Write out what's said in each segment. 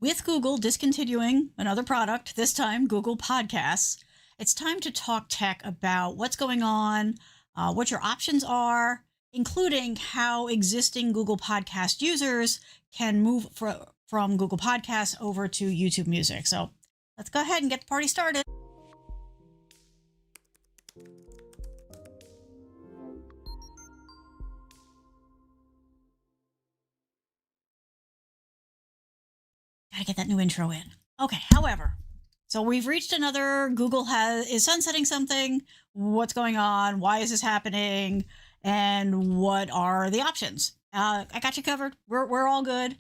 With Google discontinuing another product, this time Google Podcasts, it's time to talk tech about what's going on, what your options are, including how existing Google Podcast users can move from Google Podcasts over to YouTube Music. So let's go ahead and get the party started. Gotta get that new intro in. Okay, however, so we've reached another, Google is sunsetting something. What's going on? Why is this happening? And what are the options? I got you covered. We're all good.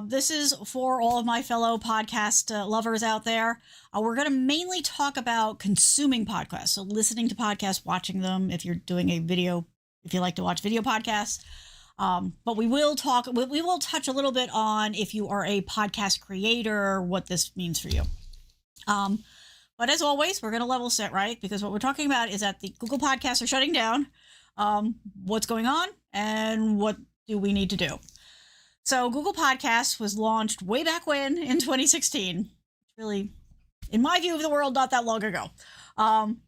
This is for all of my fellow podcast lovers out there. We're going to mainly talk about consuming podcasts. So listening to podcasts, watching them, if you're doing a video, if you like to watch video podcasts. But we will touch a little bit on if you are a podcast creator, what this means for you. But as always, we're going to level set, right? Because what we're talking about is that the Google Podcasts are shutting down. What's going on and what do we need to do? So Google Podcasts was launched way back when in 2016. Really, in my view of the world, not that long ago.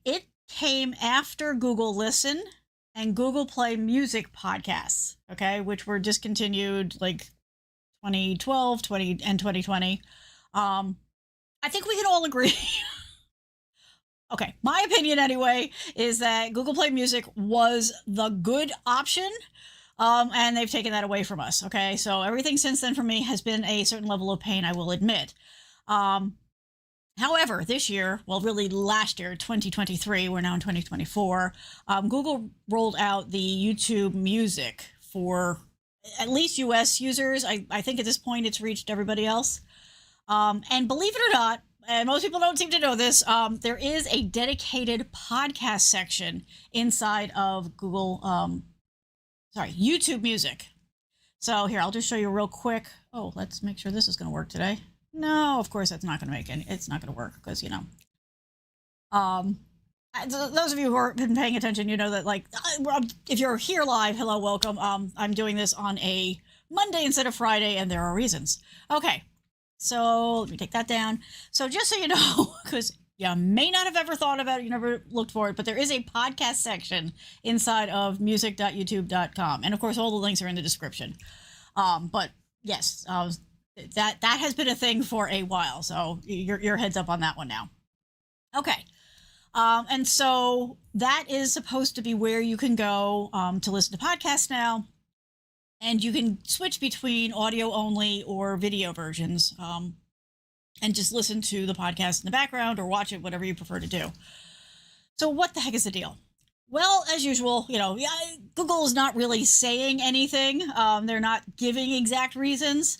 It came after Google Listen and Google Play Music podcasts, okay, which were discontinued like 2012, and 2020. I think we can all agree. Okay, my opinion anyway is that Google Play Music was the good option, and they've taken that away from us, okay? So everything since then for me has been a certain level of pain, I will admit. However, this year, well, really last year, 2023, we're now in 2024, Google rolled out the YouTube Music for at least US users. I think at this point it's reached everybody else. And believe it or not, and most people don't seem to know this, there is a dedicated podcast section inside of YouTube Music. So here, I'll just show you real quick. Oh, let's make sure this is going to work today. No, of course that's not going to it's not going to work because, those of you who have been paying attention, you know that, like, if you're here live, hello, welcome. I'm doing this on a Monday instead of Friday, and there are reasons. Okay, so let me take that down. So just so you know, because you may not have ever thought about it, you never looked for it, but there is a podcast section inside of music.youtube.com. And of course, all the links are in the description. But yes, that has been a thing for a while, so your heads up on that one now. Okay, and so that is supposed to be where you can go to listen to podcasts now, and you can switch between audio only or video versions, and just listen to the podcast in the background or watch it, whatever you prefer to do. So what the heck is the deal? Well, as usual, Google is not really saying anything. They're not giving exact reasons.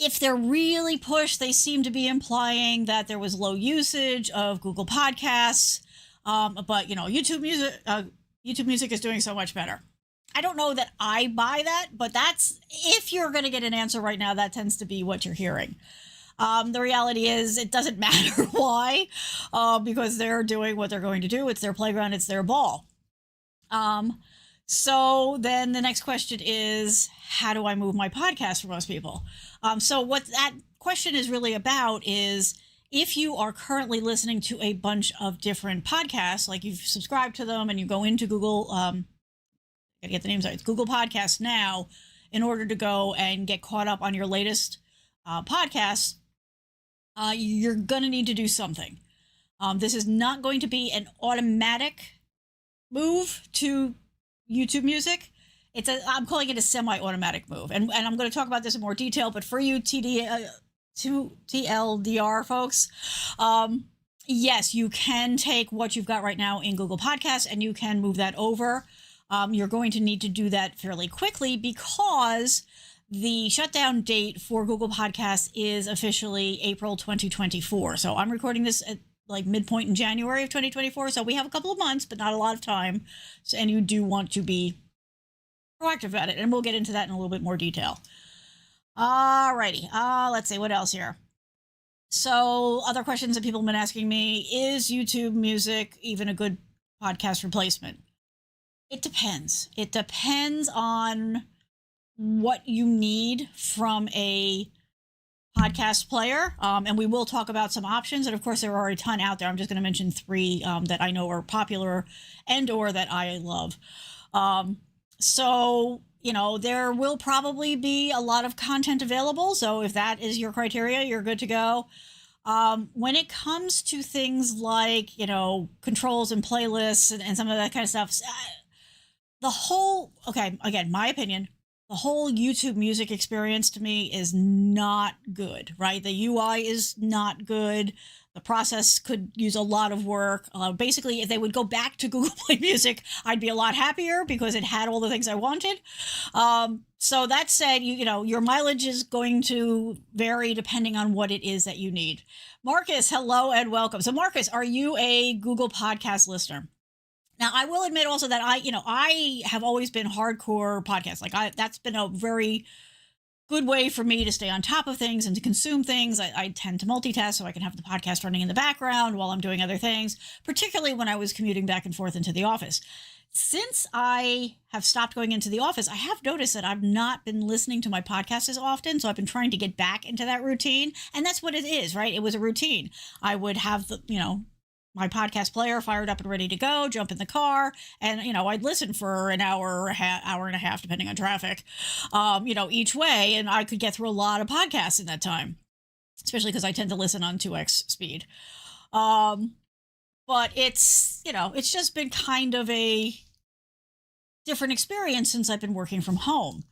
If they're really pushed, they seem to be implying that there was low usage of Google Podcasts, but YouTube Music is doing so much better. I don't know that I buy that, but that's, if you're going to get an answer right now, that tends to be what you're hearing. The reality is it doesn't matter why, because they're doing what they're going to do. It's their playground. It's their ball. So then the next question is, how do I move my podcast for most people? So what that question is really about is, if you are currently listening to a bunch of different podcasts, like you've subscribed to them and you go into Google, gotta get the names right, it's Google Podcasts now, in order to go and get caught up on your latest podcasts, you're going to need to do something. This is not going to be an automatic move to YouTube Music. I'm calling it a semi-automatic move. And I'm going to talk about this in more detail, but for you TLDR folks, yes, you can take what you've got right now in Google Podcasts and you can move that over. You're going to need to do that fairly quickly because the shutdown date for Google Podcasts is officially April 2024. So I'm recording this at like midpoint in January of 2024. So we have a couple of months, but not a lot of time. So, and you do want to be proactive about it. And we'll get into that in a little bit more detail. Alrighty. Let's see what else here. So other questions that people have been asking me, is YouTube Music even a good podcast replacement? It depends. It depends on what you need from a podcast player, and we will talk about some options. And of course, there are a ton out there. I'm just going to mention three that I know are popular and or that I love. So, there will probably be a lot of content available. So if that is your criteria, you're good to go. When it comes to things like, controls and playlists and some of that kind of stuff, again, my opinion, the whole YouTube music experience to me is not good, right? The UI is not good. The process could use a lot of work. Basically, if they would go back to Google Play Music, I'd be a lot happier because it had all the things I wanted. So that said, your mileage is going to vary depending on what it is that you need. Marcus, hello and welcome. So Marcus, are you a Google Podcast listener? Now, I will admit also that I have always been hardcore podcast. That's been a very good way for me to stay on top of things and to consume things. I tend to multitask so I can have the podcast running in the background while I'm doing other things, particularly when I was commuting back and forth into the office. Since I have stopped going into the office, I have noticed that I've not been listening to my podcast as often. So I've been trying to get back into that routine. And that's what it is, right? It was a routine. I would have my podcast player fired up and ready to go, jump in the car, and, I'd listen for an hour and a half, depending on traffic, each way. And I could get through a lot of podcasts in that time, especially because I tend to listen on 2x speed. But it's just been kind of a different experience since I've been working from home.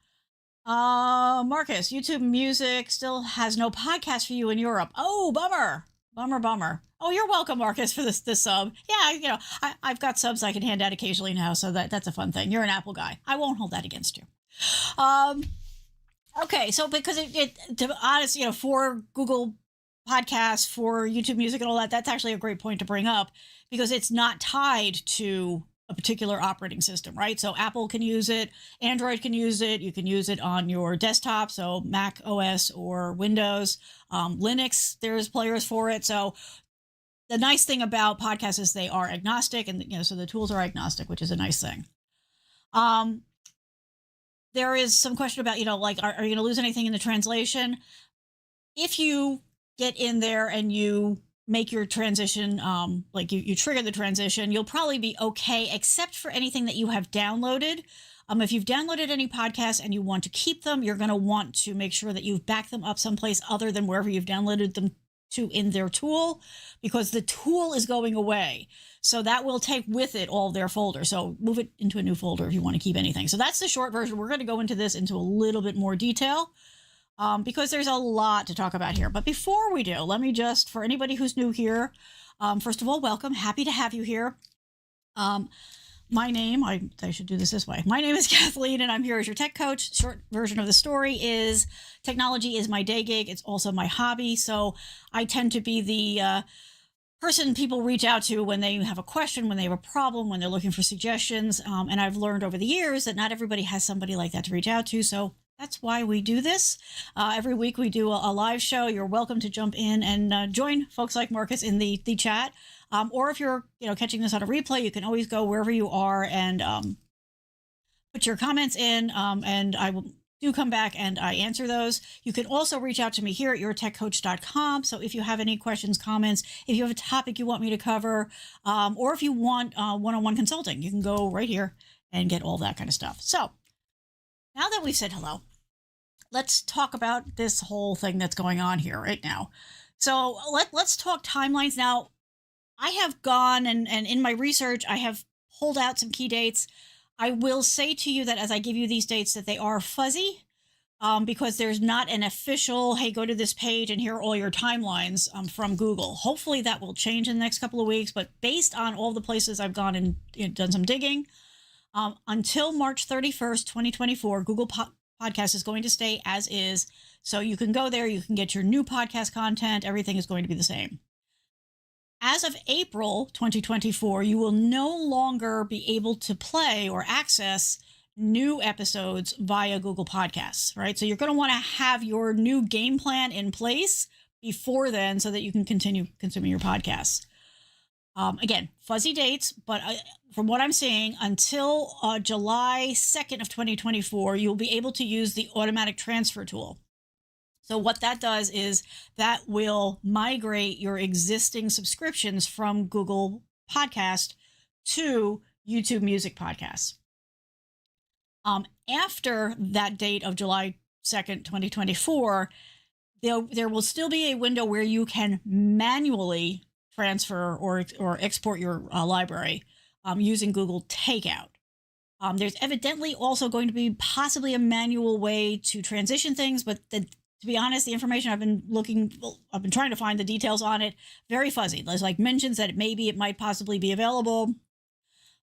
Marcus, YouTube Music still has no podcast for you in Europe. Oh, bummer. Bummer. Oh, you're welcome, Marcus, for this sub. Yeah, I've got subs I can hand out occasionally now, so that's a fun thing. You're an Apple guy. I won't hold that against you. Okay, so because to be honest, for Google Podcasts, for YouTube Music and all that, that's actually a great point to bring up because it's not tied to a particular operating system, right? So Apple can use it, Android can use it, you can use it on your desktop, so Mac OS or Windows, Linux, there's players for it. So the nice thing about podcasts is they are agnostic, and so the tools are agnostic, which is a nice thing. There is some question about, are you going to lose anything in the translation? If you get in there and you make your transition, you trigger the transition, you'll probably be okay, except for anything that you have downloaded. If you've downloaded any podcasts and you want to keep them, you're going to want to make sure that you've backed them up someplace other than wherever you've downloaded them to in their tool, because the tool is going away. So that will take with it all of their folders. So move it into a new folder if you want to keep anything. So that's the short version. We're going to go into this into a little bit more detail. Because there's a lot to talk about here. But before we do, let me just, for anybody who's new here, first of all, welcome. Happy to have you here. My name, I should do this way. My name is Kathleen, and I'm here as your tech coach. Short version of the story is technology is my day gig. It's also my hobby. So I tend to be the person people reach out to when they have a question, when they have a problem, when they're looking for suggestions. And I've learned over the years that not everybody has somebody like that to reach out to. So that's why we do this. Every week we do a live show. You're welcome to jump in and join folks like Marcus in the chat. Or if you're catching this on a replay, you can always go wherever you are and put your comments in, and I will come back and I answer those. You can also reach out to me here at yourtechcoach.com. So if you have any questions, comments, if you have a topic you want me to cover, or if you want one-on-one consulting, you can go right here and get all that kind of stuff. So now that we've said hello, let's talk about this whole thing that's going on here right now. So let's talk timelines. Now, I have gone and in my research, I have pulled out some key dates. I will say to you that as I give you these dates that they are fuzzy because there's not an official, hey, go to this page and here are all your timelines from Google. Hopefully that will change in the next couple of weeks. But based on all the places I've gone and done some digging, until March 31st, 2024, Google Podcast is going to stay as is. So you can go there, you can get your new podcast content. Everything is going to be the same. As of April 2024, you will no longer be able to play or access new episodes via Google Podcasts, right? So you're going to want to have your new game plan in place before then so that you can continue consuming your podcasts. Again, fuzzy dates, but from what I'm seeing, until July 2nd of 2024, you'll be able to use the automatic transfer tool. So what that does is that will migrate your existing subscriptions from Google Podcast to YouTube Music Podcasts. After that date of July 2nd, 2024, there will still be a window where you can manually transfer or export your library using Google Takeout. There's evidently also going to be possibly a manual way to transition things, but to be honest, the information I've been trying to find the details on it, very fuzzy. There's like mentions that it might possibly be available.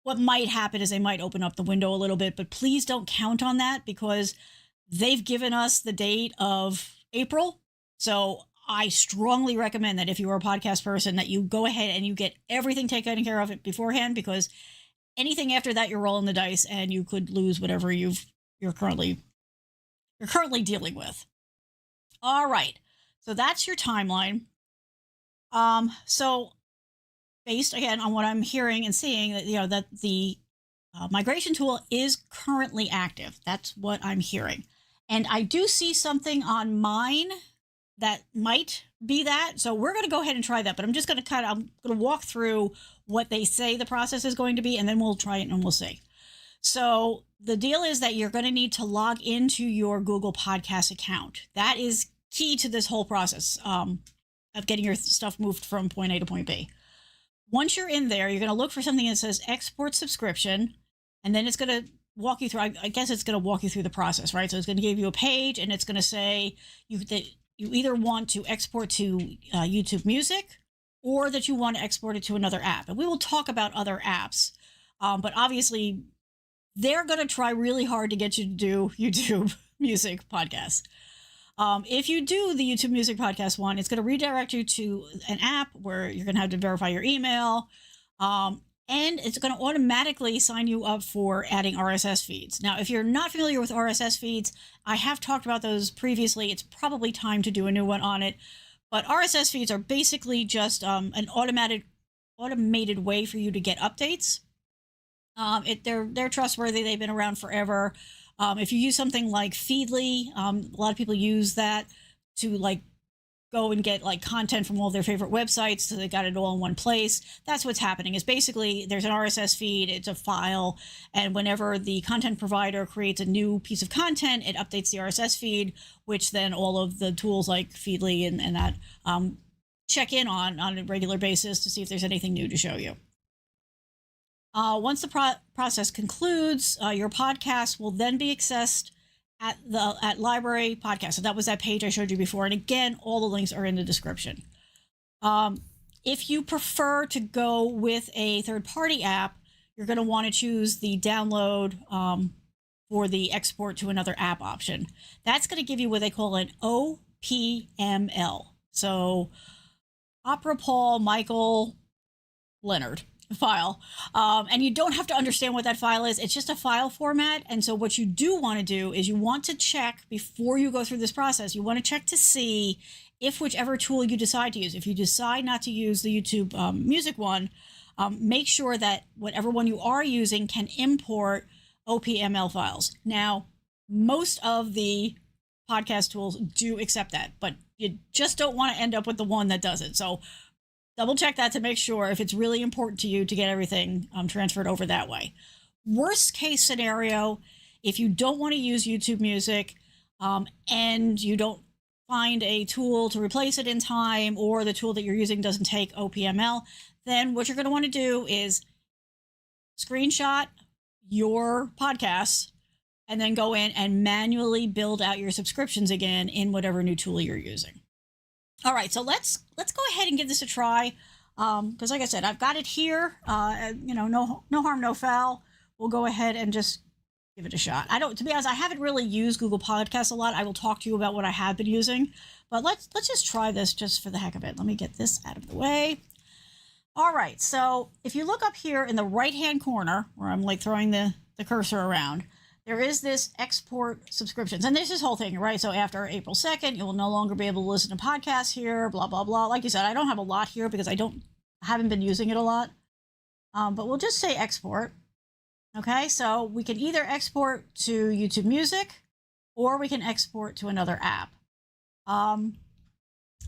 What might happen is they might open up the window a little bit, but please don't count on that because they've given us the date of April. So I strongly recommend that if you're a podcast person that you go ahead and you get everything taken care of it beforehand, because anything after that, you're rolling the dice and you could lose whatever you're currently dealing with. All right. So that's your timeline. So based again on what I'm hearing and seeing, that the migration tool is currently active. That's what I'm hearing. And I do see something on mine that might be that. So we're going to go ahead and try that, but I'm going to walk through what they say the process is going to be, and then we'll try it and we'll see. So the deal is that you're going to need to log into your Google Podcast account. That is key to this whole process of getting your stuff moved from point A to point B. Once you're in there, you're going to look for something that says export subscription, and then it's going to walk you through, I guess it's going to walk you through the process, right? So it's going to give you a page, and it's going to say that you either want to export to YouTube Music or that you want to export it to another app. And we will talk about other apps, but obviously they're going to try really hard to get you to do YouTube Music podcasts. If you do the YouTube Music Podcast one, it's going to redirect you to an app where you're going to have to verify your email. And it's going to automatically sign you up for adding RSS feeds. Now, if you're not familiar with RSS feeds, I have talked about those previously. It's probably time to do a new one on it. But RSS feeds are basically just an automated way for you to get updates. They're trustworthy. They've been around forever. If you use something like Feedly, a lot of people use that to go and get content from all their favorite websites, so they got it all in one place. That's what's happening. Is basically there's an RSS feed, it's a file, and whenever the content provider creates a new piece of content, it updates the RSS feed, which then all of the tools like Feedly and that check in on a regular basis to see if there's anything new to show you. Once the process concludes, your podcast will then be accessed at Library Podcast. So that was that page I showed you before. And again, all the links are in the description. If you prefer to go with a third-party app, you're going to want to choose the download for the export to another app option. That's going to give you what they call an OPML. So Opera Paul Michael Leonard file. And you don't have to understand what that file is. It's just a file format. And so what you do want to do is you want to check before you go through this process, you want to check to see if whichever tool you decide to use, if you decide not to use the YouTube Music one, make sure that whatever one you are using can import OPML files. Now, most of the podcast tools do accept that, but you just don't want to end up with the one that doesn't. So double check that to make sure if it's really important to you to get everything transferred over that way. Worst case scenario, if you don't want to use YouTube Music and you don't find a tool to replace it in time, or the tool that you're using doesn't take OPML, then what you're going to want to do is screenshot your podcasts and then go in and manually build out your subscriptions again in whatever new tool you're using. All right, so let's go ahead and give this a try. Because like I said, I've got it here. No harm, no foul. We'll go ahead and just give it a shot. To be honest, I haven't really used Google Podcasts a lot. I will talk to you about what I have been using, but let's just try this just for the heck of it. Let me get this out of the way. All right, so if you look up here in the right-hand corner, where I'm throwing the cursor around, there is this export subscriptions. And there's this whole thing, right? So after April 2nd, you will no longer be able to listen to podcasts here, blah, blah, blah. Like you said, I don't have a lot here because I haven't been using it a lot. But we'll just say export. Okay, so we can either export to YouTube Music or we can export to another app. Um,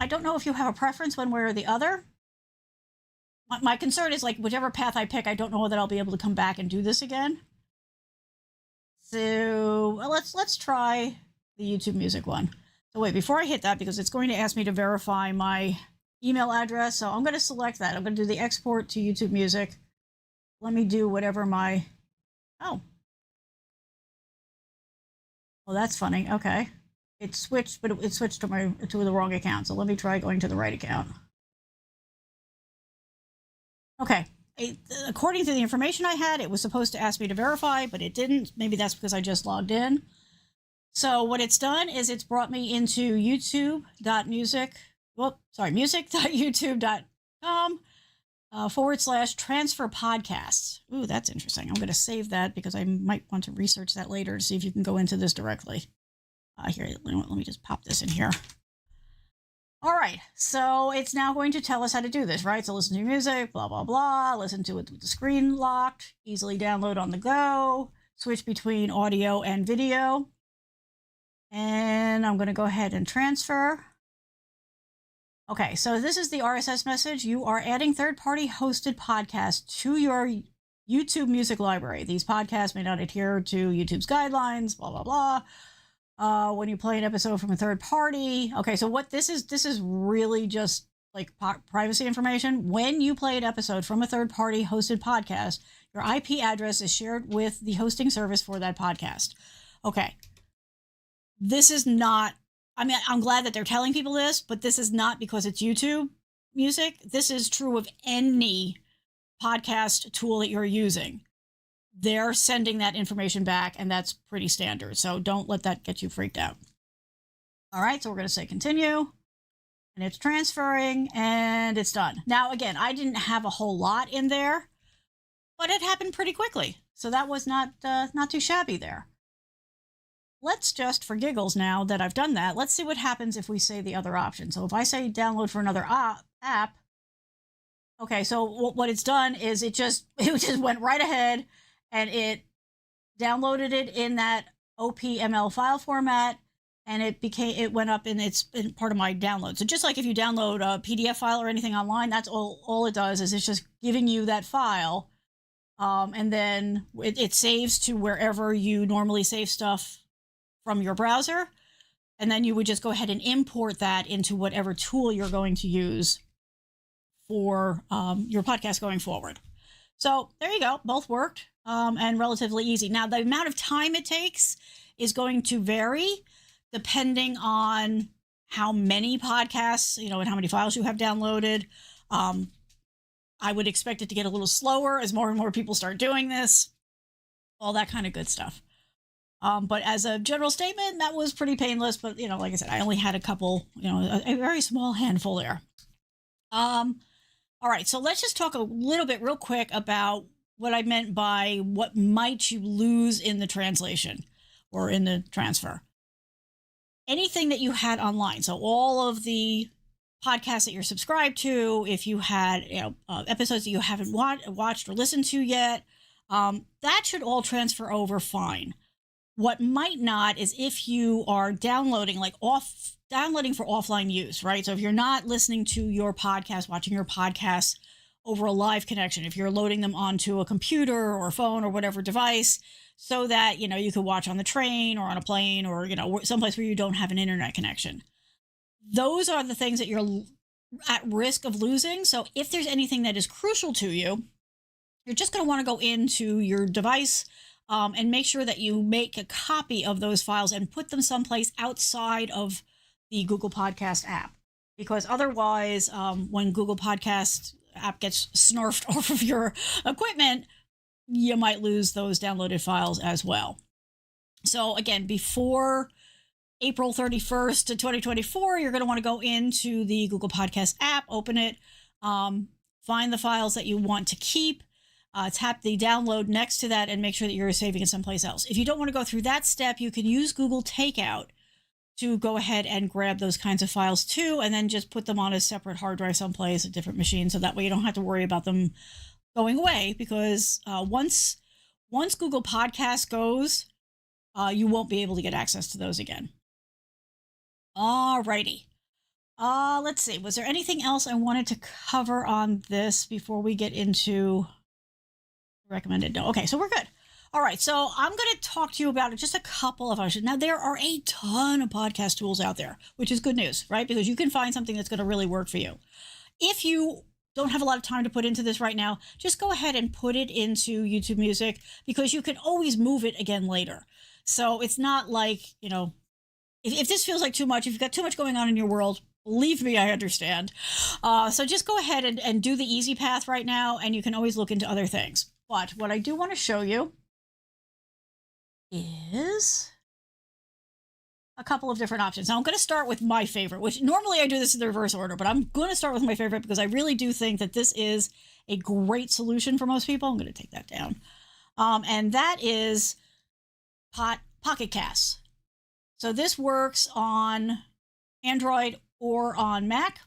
I don't know if you have a preference one way or the other. My concern is like whichever path I pick, I don't know that I'll be able to come back and do this again. So well, let's try the YouTube Music one. So wait, before I hit that, because it's going to ask me to verify my email address, so I'm going to select that. I'm going to do the export to YouTube Music. Let me do whatever my oh that's funny. Okay, it switched, but it switched to the wrong account. So let me try going to the right account. Okay. According to the information I had, it was supposed to ask me to verify, but it didn't. Maybe that's because I just logged in. So what it's done is it's brought me into youtube.music, music.youtube.com / transfer podcasts. Ooh, that's interesting. I'm going to save that because I might want to research that later to see if you can go into this directly. Here, let me just pop this in here. All right, so it's now going to tell us how to do this, right? So listen to music, blah, blah, blah, listen to it with the screen locked, easily download on the go, switch between audio and video. And I'm going to go ahead and transfer. Okay, so this is the RSS message. You are adding third-party hosted podcasts to your YouTube music library. These podcasts may not adhere to YouTube's guidelines, blah, blah, blah. When you play an episode from a third party. Okay, so what this is really just like privacy information. When you play an episode from a third party hosted podcast, your IP address is shared with the hosting service for that podcast. Okay. This is not, I mean, I'm glad that they're telling people this, but this is not because it's YouTube music. This is true of any podcast tool that you're using. They're sending that information back, and that's pretty standard. So don't let that get you freaked out. All right, so we're going to say continue, and it's transferring, and it's done. Now, again, I didn't have a whole lot in there, but it happened pretty quickly. So that was not too shabby there. Let's just, for giggles now that I've done that, let's see what happens if we say the other option. So if I say download for another app, okay, so what it's done is it just went right ahead and it downloaded it in that OPML file format, and it went up and it's in part of my download. So just like if you download a PDF file or anything online, that's all it does is it's just giving you that file, and then it saves to wherever you normally save stuff from your browser, and then you would just go ahead and import that into whatever tool you're going to use for your podcast going forward. So there you go, both worked. And relatively easy. Now, the amount of time it takes is going to vary depending on how many podcasts, and how many files you have downloaded. I would expect it to get a little slower as more and more people start doing this, all that kind of good stuff. But as a general statement, that was pretty painless. But, like I said, I only had a couple, a very small handful there. All right, so let's just talk a little bit real quick about what I meant by what might you lose in the translation or in the transfer. Anything that you had online. So all of the podcasts that you're subscribed to, if you had episodes that you haven't watched or listened to yet, that should all transfer over fine. What might not is if you are downloading downloading for offline use, right? So if you're not listening to your podcast, watching your podcast over a live connection, if you're loading them onto a computer or a phone or whatever device, so that, you could watch on the train or on a plane or, someplace where you don't have an internet connection. Those are the things that you're at risk of losing. So if there's anything that is crucial to you, you're just going to want to go into your device and make sure that you make a copy of those files and put them someplace outside of the Google Podcast app. Because otherwise, when Google Podcast app gets snarfed off of your equipment, you might lose those downloaded files as well. So again, before April 31st to 2024, you're going to want to go into the Google Podcast app, open it, find the files that you want to keep, tap the download next to that, and make sure that you're saving it someplace else. If you don't want to go through that step, you can use Google Takeout to go ahead and grab those kinds of files too, and then just put them on a separate hard drive someplace, a different machine, so that way you don't have to worry about them going away, because once Google Podcast goes, you won't be able to get access to those again. Alrighty. Let's see. Was there anything else I wanted to cover on this before we get into recommended? No. Okay, so we're good. All right, so I'm going to talk to you about just a couple of options. Now, there are a ton of podcast tools out there, which is good news, right? Because you can find something that's going to really work for you. If you don't have a lot of time to put into this right now, just go ahead and put it into YouTube Music, because you can always move it again later. So it's not like, if this feels like too much, if you've got too much going on in your world, believe me, I understand. So just go ahead and do the easy path right now, and you can always look into other things. But what I do want to show you is a couple of different options. Now I'm going to start with my favorite, which normally I do this in the reverse order, but I'm going to start with my favorite because I really do think that this is a great solution for most people. I'm going to take that down. And that is Pocket Casts. So this works on Android or on Mac.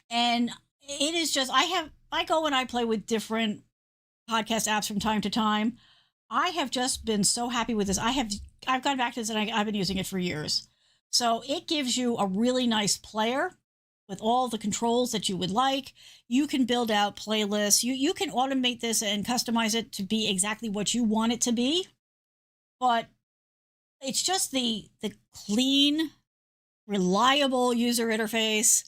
And it is just, I go and I play with different podcast apps from time to time. I have just been so happy with this. I've gone back to this and I've been using it for years. So it gives you a really nice player with all the controls that you would like. You can build out playlists. You can automate this and customize it to be exactly what you want it to be. But it's just the clean, reliable user interface.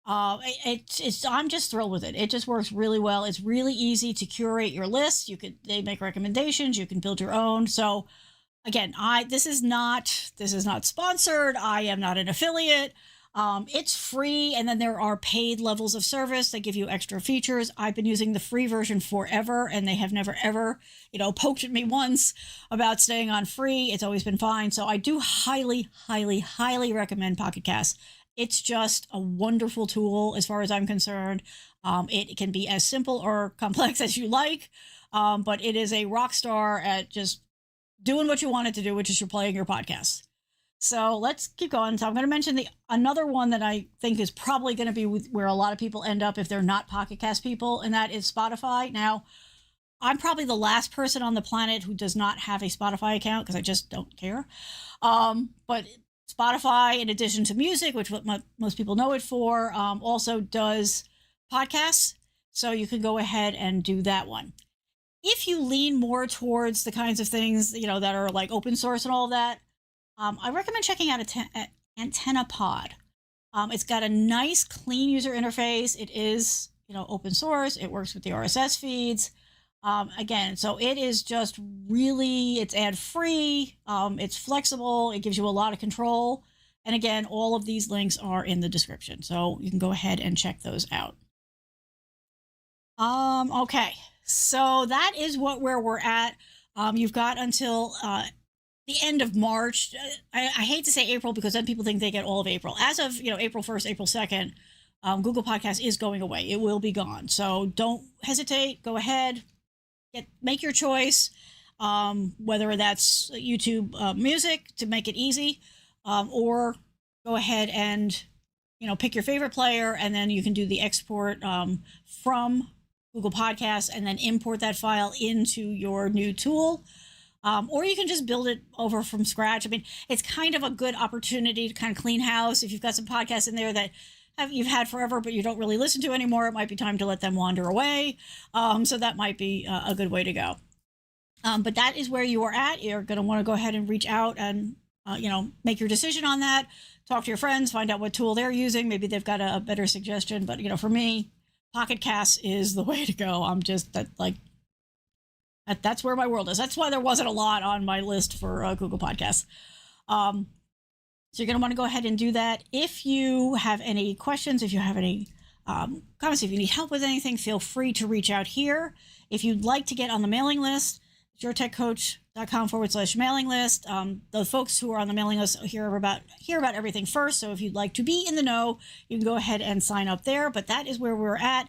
I'm just thrilled with it. It just works really well. It's really easy to curate your list. They make recommendations. You can build your own. So again, this is not sponsored. I am not an affiliate. It's free. And then there are paid levels of service that give you extra features. I've been using the free version forever, and they have never, ever, poked at me once about staying on free. It's always been fine. So I do highly, highly, highly recommend Pocket Cast. It's just a wonderful tool as far as I'm concerned. It can be as simple or complex as you like, but it is a rock star at just doing what you want it to do, which is you're playing your podcast. So let's keep going. So I'm going to mention another one that I think is probably going to be where a lot of people end up if they're not Pocket Cast people, and that is Spotify. Now, I'm probably the last person on the planet who does not have a Spotify account because I just don't care. But Spotify, in addition to music, which what most people know it for, also does podcasts. So you can go ahead and do that one. If you lean more towards the kinds of things, that are like open source and all of that, I recommend checking out Antenna Pod. It's got a nice, clean user interface. It is, open source. It works with the RSS feeds. Again, so it is just really, it's ad free. It's flexible. It gives you a lot of control. And again, all of these links are in the description. So you can go ahead and check those out. Okay. So that is where we're at. You've got until, the end of March. I hate to say April because then people think they get all of April. As of, April 1st, April 2nd, Google Podcast is going away. It will be gone. So don't hesitate. Go ahead. Make your choice, whether that's YouTube Music to make it easy, or go ahead and, pick your favorite player, and then you can do the export from Google Podcasts and then import that file into your new tool. Or you can just build it over from scratch. I mean, it's kind of a good opportunity to kind of clean house. If you've got some podcasts in there that you've had forever, but you don't really listen to anymore, it might be time to let them wander away. So that might be a good way to go. But that is where you are at. You're going to want to go ahead and reach out and, make your decision on that. Talk to your friends, find out what tool they're using. Maybe they've got a better suggestion. But, for me, Pocket Cast is the way to go. I'm just that's where my world is. That's why there wasn't a lot on my list for Google Podcasts. So you're going to want to go ahead and do that. If you have any questions, if you have any comments, if you need help with anything, feel free to reach out here. If you'd like to get on the mailing list, yourtechcoach.com/mailing list. The folks who are on the mailing list hear about everything first. So if you'd like to be in the know, you can go ahead and sign up there. But that is where we're at.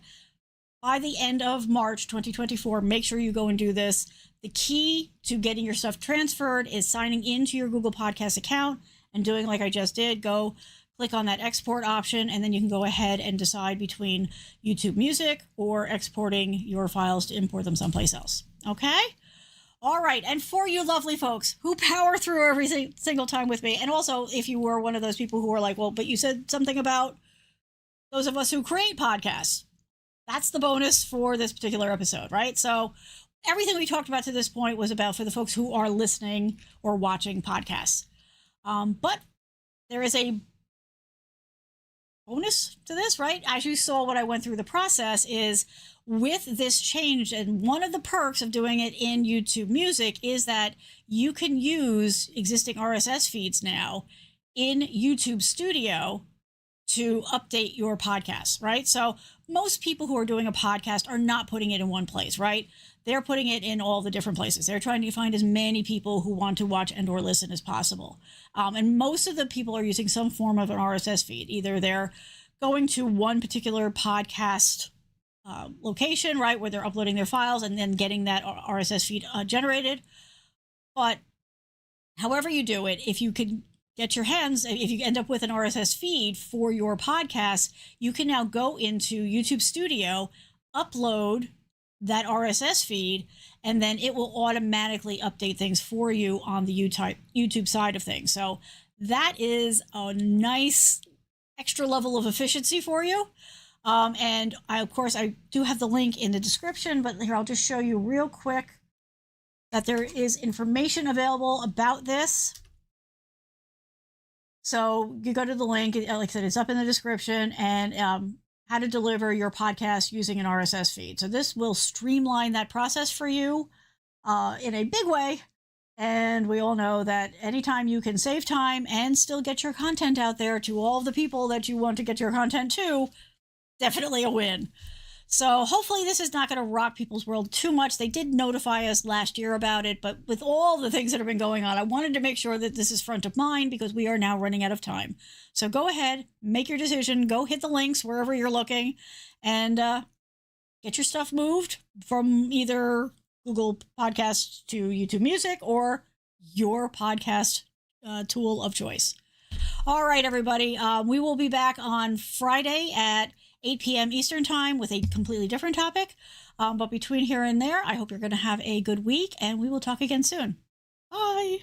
By the end of March 2024, make sure you go and do this. The key to getting your stuff transferred is signing into your Google Podcast account and doing like I just did. Go click on that export option, and then you can go ahead and decide between YouTube Music or exporting your files to import them someplace else. Okay? All right. And for you lovely folks who power through every single time with me, and also if you were one of those people who are like, well, but you said something about those of us who create podcasts. That's the bonus for this particular episode, right? So everything we talked about to this point was about for the folks who are listening or watching podcasts. But there is a bonus to this, right? As you saw when I went through the process is with this change, and one of the perks of doing it in YouTube Music is that you can use existing RSS feeds now in YouTube Studio to update your podcast, right? So most people who are doing a podcast are not putting it in one place, right? They're putting it in all the different places. They're trying to find as many people who want to watch and or listen as possible. And most of the people are using some form of an RSS feed. Either they're going to one particular podcast location, right, where they're uploading their files and then getting that RSS feed generated. But however you do it, if you can get your hands, if you end up with an RSS feed for your podcast, you can now go into YouTube Studio, upload that RSS feed, and then it will automatically update things for you on the YouTube side of things. So that is a nice extra level of efficiency for you. And of course, I do have the link in the description, but here, I'll just show you real quick that there is information available about this. So you go to the link, like I said, it's up in the description, and how to deliver your podcast using an RSS feed. So this will streamline that process for you in a big way. And we all know that anytime you can save time and still get your content out there to all the people that you want to get your content to, definitely a win. So hopefully this is not going to rock people's world too much. They did notify us last year about it, but with all the things that have been going on, I wanted to make sure that this is front of mind because we are now running out of time. So go ahead, make your decision, go hit the links wherever you're looking, and get your stuff moved from either Google Podcasts to YouTube Music or your podcast tool of choice. All right, everybody. We will be back on Friday at 8 p.m. Eastern Time with a completely different topic. But between here and there, I hope you're going to have a good week, and we will talk again soon. Bye.